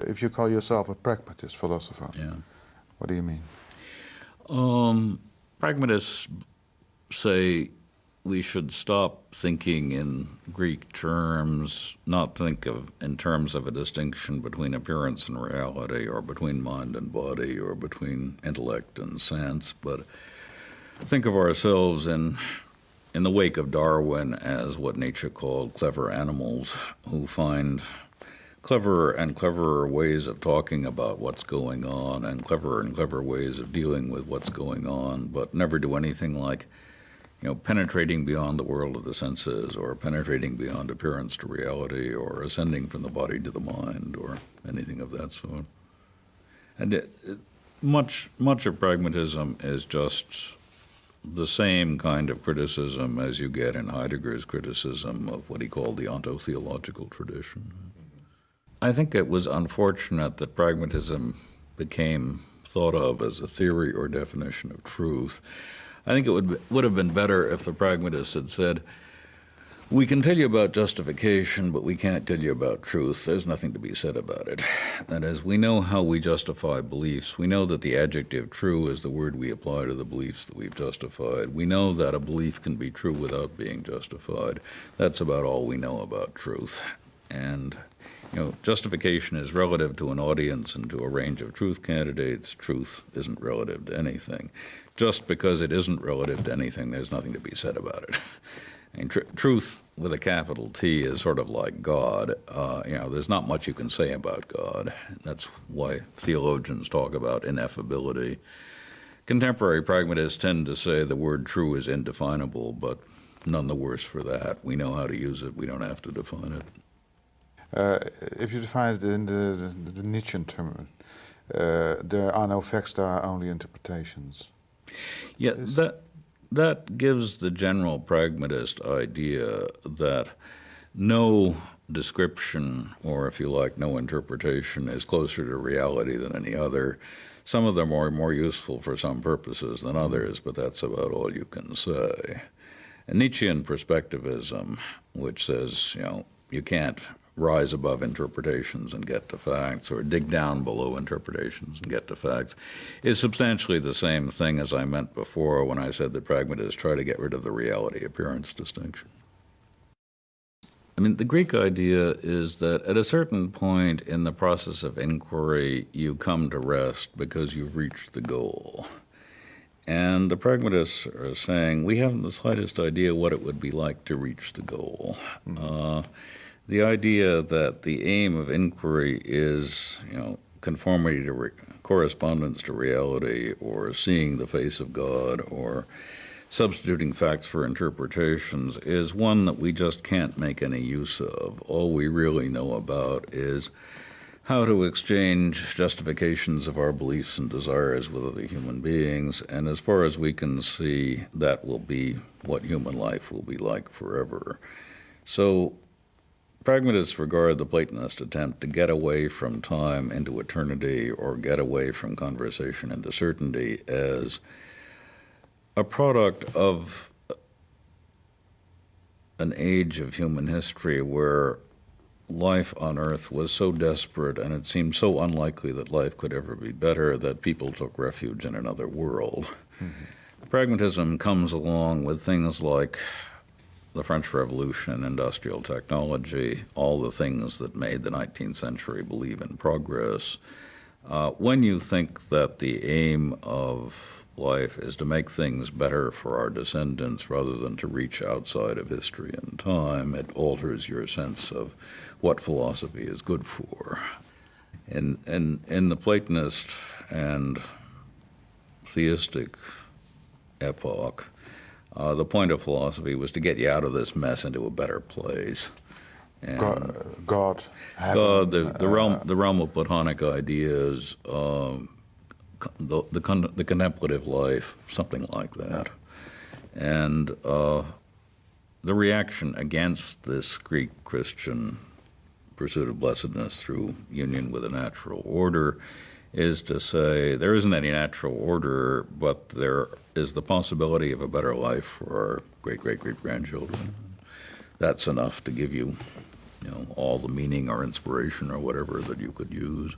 if you call yourself a pragmatist philosopher, Yeah. what do you mean? Pragmatists say we should stop thinking in Greek terms, not think of in terms of a distinction between appearance and reality, or between mind and body, or between intellect and sense, but think of ourselves in the wake of Darwin as what Nietzsche called clever animals who find cleverer and cleverer ways of talking about what's going on and clever ways of dealing with what's going on, but never do anything like, penetrating beyond the world of the senses, or penetrating beyond appearance to reality, or ascending from the body to the mind, or anything of that sort. And much of pragmatism is just the same kind of criticism as you get in Heidegger's criticism of what he called the ontotheological tradition. I think it was unfortunate that pragmatism became thought of as a theory or definition of truth. I think it would have been better if the pragmatists had said, we can tell you about justification, but we can't tell you about truth. There's nothing to be said about it. That is, we know how we justify beliefs. We know that the adjective true is the word we apply to the beliefs that we've justified. We know that a belief can be true without being justified. That's about all we know about truth. And justification is relative to an audience and to a range of truth candidates. Truth isn't relative to anything. Just because it isn't relative to anything, there's nothing to be said about it. And truth with a capital T is sort of like God. There's not much you can say about God. That's why theologians talk about ineffability. Contemporary pragmatists tend to say the word true is indefinable, but none the worse for that. We know how to use it. We don't have to define it. If you define it in the Nietzschean term, there are no facts, there are only interpretations. Yeah, that gives the general pragmatist idea that no description, or if you like, no interpretation, is closer to reality than any other. Some of them are more useful for some purposes than others, but that's about all you can say. And Nietzschean perspectivism, which says, you can't rise above interpretations and get to facts, or dig down below interpretations and get to facts, is substantially the same thing as I meant before when I said that pragmatists try to get rid of the reality-appearance distinction. I mean, the Greek idea is that at a certain point in the process of inquiry, you come to rest because you've reached the goal. And the pragmatists are saying, we haven't the slightest idea what it would be like to reach the goal. The idea that the aim of inquiry is, conformity to correspondence to reality, or seeing the face of God, or substituting facts for interpretations, is one that we just can't make any use of. All we really know about is how to exchange justifications of our beliefs and desires with other human beings, and as far as we can see, that will be what human life will be like forever. So pragmatists regard the Platonist attempt to get away from time into eternity, or get away from conversation into certainty, as a product of an age of human history where life on Earth was so desperate and it seemed so unlikely that life could ever be better that people took refuge in another world. Pragmatism comes along with things like the French Revolution, industrial technology, all the things that made the 19th century believe in progress. When you think that the aim of life is to make things better for our descendants rather than to reach outside of history and time, it alters your sense of what philosophy is good for. In the Platonist and theistic epoch, the point of philosophy was to get you out of this mess into a better place. And God, heaven, the realm of Platonic ideas, the contemplative life, something like that. And the reaction against this Greek Christian pursuit of blessedness through union with a natural order is to say there isn't any natural order, but there is the possibility of a better life for our great-great-great-grandchildren. That's enough to give you all the meaning or inspiration or whatever that you could use.